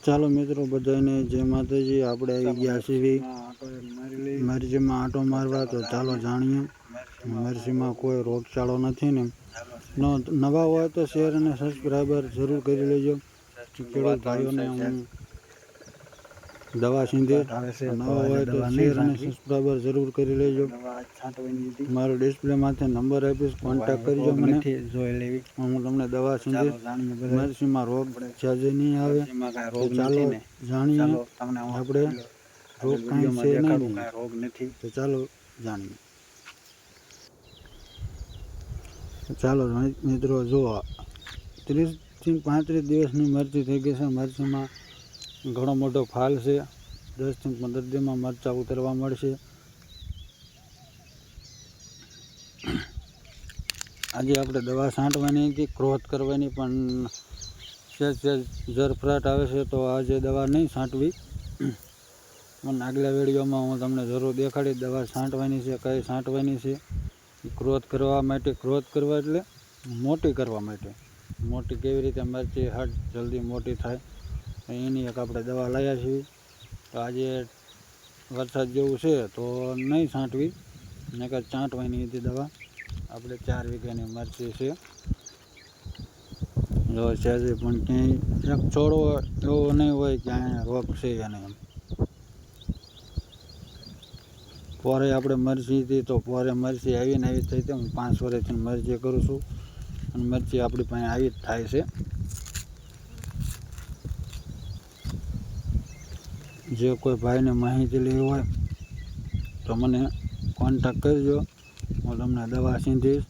ચાલો મિત્રો બધાને જય માતાજી। આપણે આવી ગયા છીએ મરચીમાં આંટો મારવા। તો ચાલો જાણીએ, મરચીમાં કોઈ રોગચાળો નથી ને? નવા હોય તો શેર અને સબસ્ક્રાઈબર જરૂર કરી લેજો। ખેડૂત ભાઈઓને હું દવા સીંધે નવા હોય તો શેર અને સબસ્ક્રાઈબર જરૂર કરી લેજો। મારો ડિસ્પ્લે માથે નંબર આપીશ, કોન્ટેક્ટ કરજો મને, હું તમને દવા સીંધે મરચીમાં રોગ જાજે નહીં આવે। તો ચાલો જાણીએ, આપણે રોગ કાંઈ છે નહીં, તો ચાલો જાણીએ। ચાલો મિત્રો જુઓ, 30 થી 35 દિવસની મરચી થઈ ગઈ છે। મરચીમાં ઘણો મોટો ફાલ છે। 10 થી 15 દિવસમાં મરચાં ઉતરવા મળશે। આજે આપણે દવા છાંટવાની હતી, ગ્રોથ કરવાની, પણ સહેજ ઝરફરાટ આવે છે તો આજે દવા નહીં છાંટવી। પણ આગલા વિડીયોમાં હું તમને જરૂર દેખાડીશ દવા છાંટવાની છે, કઈ છાંટવાની છે। ગ્રોથ કરવા માટે, ગ્રોથ કરવા એટલે મોટી કરવા માટે, મોટી કેવી રીતે મરચી હટ જલ્દી મોટી થાય એની એક આપણે દવા લાવ્યા છીએ। તો આજે વરસાદ જેવું છે તો નહીં છાંટવી, નકર છાંટવાની હતી દવા। આપણે 4 વીઘાની મરચી છે। જો છે પણ ક્યાંય એક છોડવો એવો નહીં હોય કે અહીંયા રોગ છે એને એમ। પોરે આપણે મરચી હતી તો પોરે મરચી આવીને આવી થઈ હતી। હું 5 વર્ષથી મરચી કરું છું અને મરચી આપણી પાસે આવી જ થાય છે। જે કોઈ ભાઈને માહિતી લેવી હોય તો મને કોન્ટેક્ટ કરજો, હું તમને દવા સીંધીશ।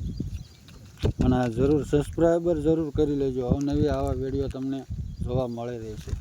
અને જરૂર સબસ્ક્રાઈબર જરૂર કરી લેજો, અવનવી આવા વિડીયો તમને જોવા મળે રહેશે।